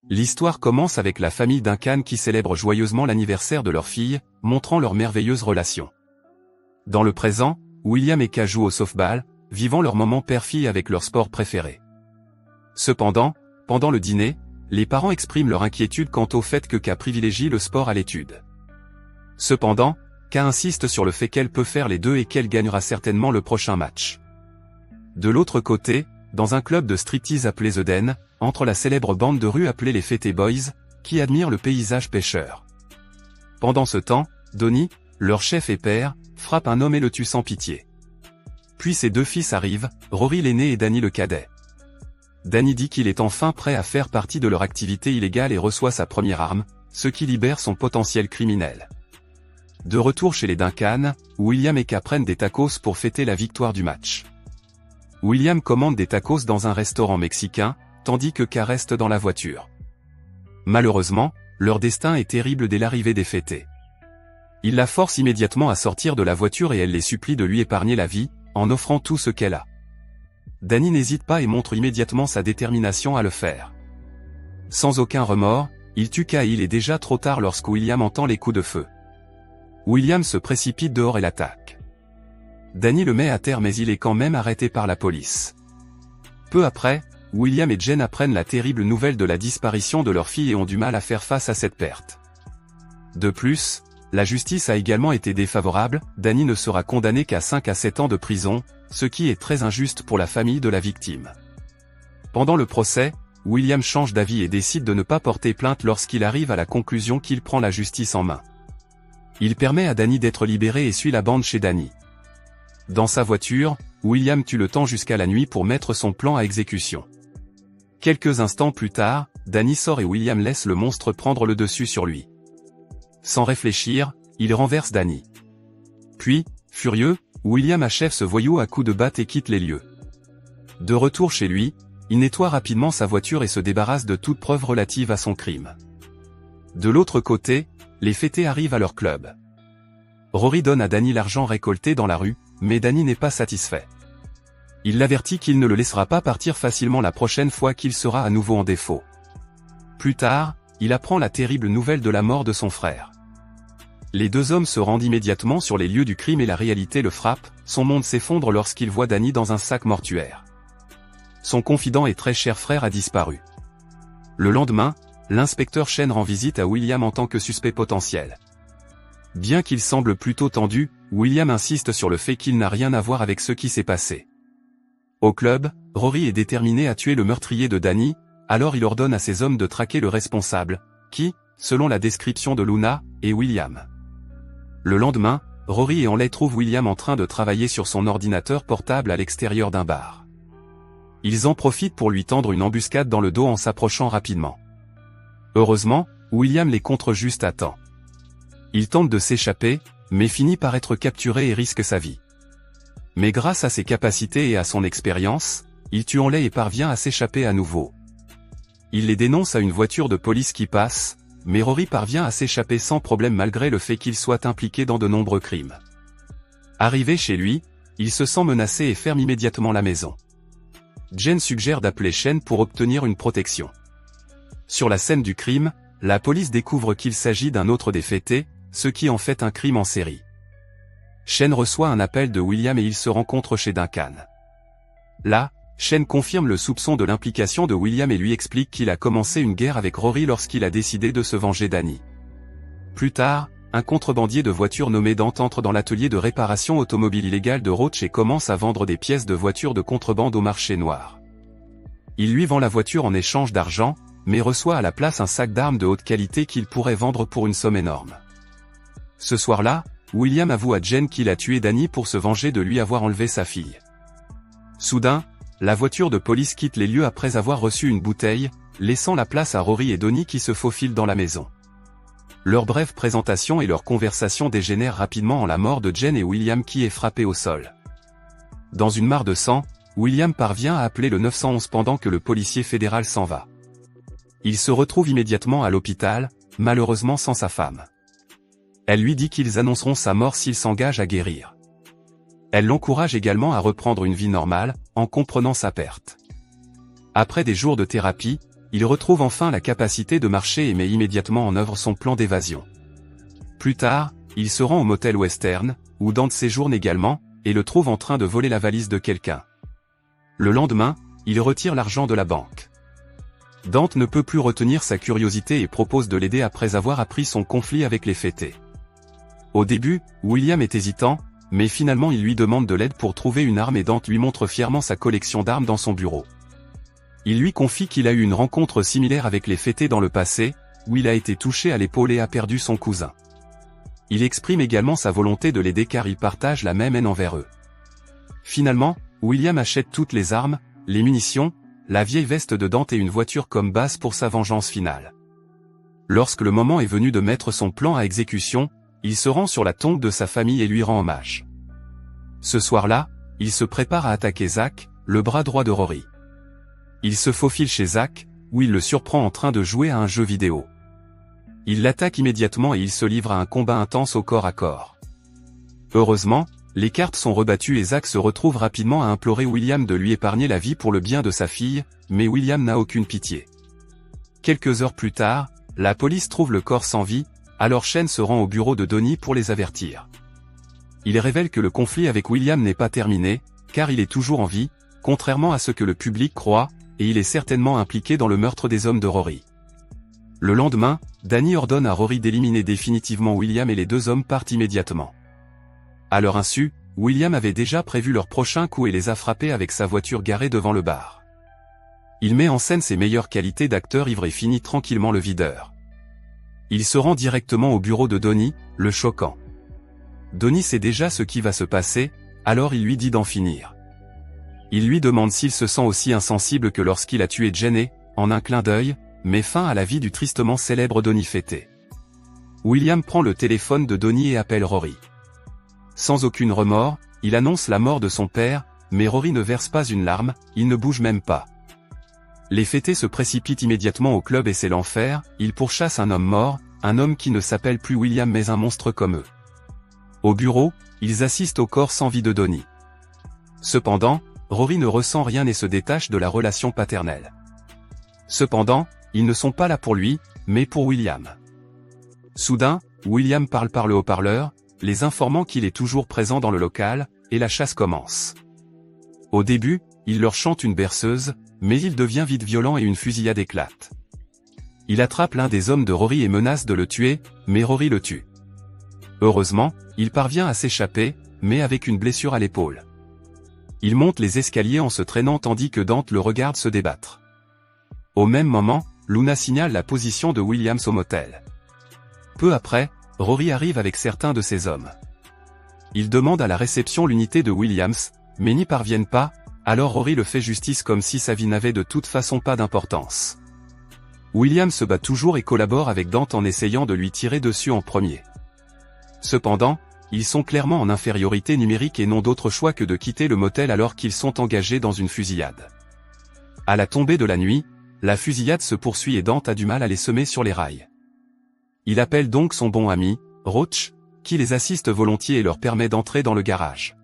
L'histoire commence avec la famille Duncan qui célèbre joyeusement l'anniversaire de leur fille, montrant leur merveilleuse relation. Dans le présent, William et Kay jouent au softball, vivant leur moment père-fille avec leur sport préféré. Cependant, pendant le dîner, les parents expriment leur inquiétude quant au fait que Kay privilégie le sport à l'étude. Cependant, Kay insiste sur le fait qu'elle peut faire les deux et qu'elle gagnera certainement le prochain match. De l'autre côté, dans un club de striptease appelé The Den, entre la célèbre bande de rue appelée les Fete Boys, qui admire le paysage pêcheur. Pendant ce temps, Donnie, leur chef et père, frappe un homme et le tue sans pitié. Puis ses deux fils arrivent, Rory l'aîné et Danny le cadet. Danny dit qu'il est enfin prêt à faire partie de leur activité illégale et reçoit sa première arme, ce qui libère son potentiel criminel. De retour chez les Duncan, William et Kay prennent des tacos pour fêter la victoire du match. William commande des tacos dans un restaurant mexicain, tandis que Kay reste dans la voiture. Malheureusement, leur destin est terrible dès l'arrivée des fêtés. Il la force immédiatement à sortir de la voiture et elle les supplie de lui épargner la vie, en offrant tout ce qu'elle a. Danny n'hésite pas et montre immédiatement sa détermination à le faire. Sans aucun remords, il tue Kay et il est déjà trop tard lorsque William entend les coups de feu. William se précipite dehors et l'attaque. Danny le met à terre mais il est quand même arrêté par la police. Peu après, William et Jen apprennent la terrible nouvelle de la disparition de leur fille et ont du mal à faire face à cette perte. De plus, la justice a également été défavorable, Danny ne sera condamné qu'à 5 à 7 ans de prison, ce qui est très injuste pour la famille de la victime. Pendant le procès, William change d'avis et décide de ne pas porter plainte lorsqu'il arrive à la conclusion qu'il prend la justice en main. Il permet à Danny d'être libéré et suit la bande chez Danny. Dans sa voiture, William tue le temps jusqu'à la nuit pour mettre son plan à exécution. Quelques instants plus tard, Danny sort et William laisse le monstre prendre le dessus sur lui. Sans réfléchir, il renverse Danny. Puis, furieux, William achève ce voyou à coups de batte et quitte les lieux. De retour chez lui, il nettoie rapidement sa voiture et se débarrasse de toute preuve relative à son crime. De l'autre côté, les fêtés arrivent à leur club. Rory donne à Danny l'argent récolté dans la rue, mais Danny n'est pas satisfait. Il l'avertit qu'il ne le laissera pas partir facilement la prochaine fois qu'il sera à nouveau en défaut. Plus tard, il apprend la terrible nouvelle de la mort de son frère. Les deux hommes se rendent immédiatement sur les lieux du crime et la réalité le frappe, son monde s'effondre lorsqu'il voit Danny dans un sac mortuaire. Son confident et très cher frère a disparu. Le lendemain, l'inspecteur Shane rend visite à William en tant que suspect potentiel. Bien qu'il semble plutôt tendu, William insiste sur le fait qu'il n'a rien à voir avec ce qui s'est passé. Au club, Rory est déterminé à tuer le meurtrier de Danny, alors il ordonne à ses hommes de traquer le responsable, qui, selon la description de Luna, est William. Le lendemain, Rory et Hanley trouvent William en train de travailler sur son ordinateur portable à l'extérieur d'un bar. Ils en profitent pour lui tendre une embuscade dans le dos en s'approchant rapidement. Heureusement, William les contre juste à temps. Il tente de s'échapper, mais finit par être capturé et risque sa vie. Mais grâce à ses capacités et à son expérience, il tue Hanley et parvient à s'échapper à nouveau. Il les dénonce à une voiture de police qui passe, mais Rory parvient à s'échapper sans problème malgré le fait qu'il soit impliqué dans de nombreux crimes. Arrivé chez lui, il se sent menacé et ferme immédiatement la maison. Jen suggère d'appeler Shane pour obtenir une protection. Sur la scène du crime, la police découvre qu'il s'agit d'un autre des fêtés, ce qui en fait un crime en série. Shane reçoit un appel de William et ils se rencontrent chez Duncan. Là, Shane confirme le soupçon de l'implication de William et lui explique qu'il a commencé une guerre avec Rory lorsqu'il a décidé de se venger d'Annie. Plus tard, un contrebandier de voitures nommé Dante entre dans l'atelier de réparation automobile illégale de Roach et commence à vendre des pièces de voitures de contrebande au marché noir. Il lui vend la voiture en échange d'argent, mais reçoit à la place un sac d'armes de haute qualité qu'il pourrait vendre pour une somme énorme. Ce soir-là, William avoue à Jen qu'il a tué Danny pour se venger de lui avoir enlevé sa fille. Soudain, la voiture de police quitte les lieux après avoir reçu une bouteille, laissant la place à Rory et Donnie qui se faufilent dans la maison. Leur brève présentation et leur conversation dégénèrent rapidement en la mort de Jen et William qui est frappé au sol. Dans une mare de sang, William parvient à appeler le 911 pendant que le policier fédéral s'en va. Il se retrouve immédiatement à l'hôpital, malheureusement sans sa femme. Elle lui dit qu'ils annonceront sa mort s'il s'engage à guérir. Elle l'encourage également à reprendre une vie normale, en comprenant sa perte. Après des jours de thérapie, il retrouve enfin la capacité de marcher et met immédiatement en œuvre son plan d'évasion. Plus tard, il se rend au motel Western, où Dante séjourne également, et le trouve en train de voler la valise de quelqu'un. Le lendemain, il retire l'argent de la banque. Dante ne peut plus retenir sa curiosité et propose de l'aider après avoir appris son conflit avec les fêtés. Au début, William est hésitant, mais finalement il lui demande de l'aide pour trouver une arme et Dante lui montre fièrement sa collection d'armes dans son bureau. Il lui confie qu'il a eu une rencontre similaire avec les fêtés dans le passé, où il a été touché à l'épaule et a perdu son cousin. Il exprime également sa volonté de l'aider car il partage la même haine envers eux. Finalement, William achète toutes les armes, les munitions, la vieille veste de Dante et une voiture comme base pour sa vengeance finale. Lorsque le moment est venu de mettre son plan à exécution, il se rend sur la tombe de sa famille et lui rend hommage. Ce soir-là, il se prépare à attaquer Zach, le bras droit de Rory. Il se faufile chez Zach, où il le surprend en train de jouer à un jeu vidéo. Il l'attaque immédiatement et il se livre à un combat intense au corps à corps. Heureusement, les cartes sont rebattues et Zach se retrouve rapidement à implorer William de lui épargner la vie pour le bien de sa fille, mais William n'a aucune pitié. Quelques heures plus tard, la police trouve le corps sans vie, alors Shane se rend au bureau de Donnie pour les avertir. Il révèle que le conflit avec William n'est pas terminé, car il est toujours en vie, contrairement à ce que le public croit, et il est certainement impliqué dans le meurtre des hommes de Rory. Le lendemain, Danny ordonne à Rory d'éliminer définitivement William et les deux hommes partent immédiatement. À leur insu, William avait déjà prévu leur prochain coup et les a frappés avec sa voiture garée devant le bar. Il met en scène ses meilleures qualités d'acteur ivre et finit tranquillement le videur. Il se rend directement au bureau de Donnie, le choquant. Donnie sait déjà ce qui va se passer, alors il lui dit d'en finir. Il lui demande s'il se sent aussi insensible que lorsqu'il a tué Jenny, en un clin d'œil, met fin à la vie du tristement célèbre Donnie fêté. William prend le téléphone de Donnie et appelle Rory. Sans aucun remords, il annonce la mort de son père, mais Rory ne verse pas une larme, il ne bouge même pas. Les fêtés se précipitent immédiatement au club et c'est l'enfer, ils pourchassent un homme mort, un homme qui ne s'appelle plus William mais un monstre comme eux. Au bureau, ils assistent au corps sans vie de Donnie. Cependant, Rory ne ressent rien et se détache de la relation paternelle. Cependant, ils ne sont pas là pour lui, mais pour William. Soudain, William parle par le haut-parleur, les informant qu'il est toujours présent dans le local, et la chasse commence. Au début, il leur chante une berceuse, mais il devient vite violent et une fusillade éclate. Il attrape l'un des hommes de Rory et menace de le tuer, mais Rory le tue. Heureusement, il parvient à s'échapper, mais avec une blessure à l'épaule. Il monte les escaliers en se traînant tandis que Dante le regarde se débattre. Au même moment, Luna signale la position de Williams au motel. Peu après, Rory arrive avec certains de ses hommes. Il demande à la réception l'unité de Williams, mais n'y parviennent pas, alors Rory le fait justice comme si sa vie n'avait de toute façon pas d'importance. William se bat toujours et collabore avec Dante en essayant de lui tirer dessus en premier. Cependant, ils sont clairement en infériorité numérique et n'ont d'autre choix que de quitter le motel alors qu'ils sont engagés dans une fusillade. À la tombée de la nuit, la fusillade se poursuit et Dante a du mal à les semer sur les rails. Il appelle donc son bon ami, Roach, qui les assiste volontiers et leur permet d'entrer dans le garage.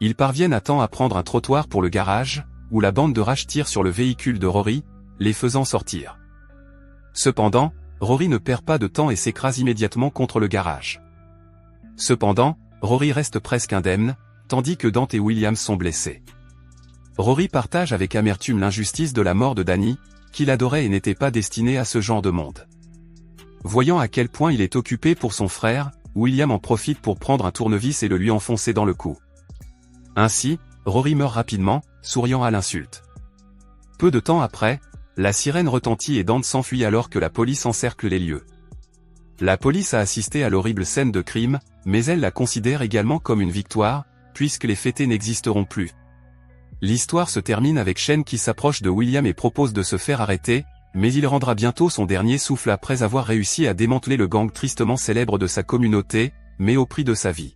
Ils parviennent à temps à prendre un trottoir pour le garage, où la bande de rage tire sur le véhicule de Rory, les faisant sortir. Cependant, Rory ne perd pas de temps et s'écrase immédiatement contre le garage. Cependant, Rory reste presque indemne, tandis que Dante et Williams sont blessés. Rory partage avec amertume l'injustice de la mort de Danny, qu'il adorait et n'était pas destiné à ce genre de monde. Voyant à quel point il est occupé pour son frère, William en profite pour prendre un tournevis et le lui enfoncer dans le cou. Ainsi, Rory meurt rapidement, souriant à l'insulte. Peu de temps après, la sirène retentit et Dante s'enfuit alors que la police encercle les lieux. La police a assisté à l'horrible scène de crime, mais elle la considère également comme une victoire, puisque les fêtés n'existeront plus. L'histoire se termine avec Shane qui s'approche de William et propose de se faire arrêter, mais il rendra bientôt son dernier souffle après avoir réussi à démanteler le gang tristement célèbre de sa communauté, mais au prix de sa vie.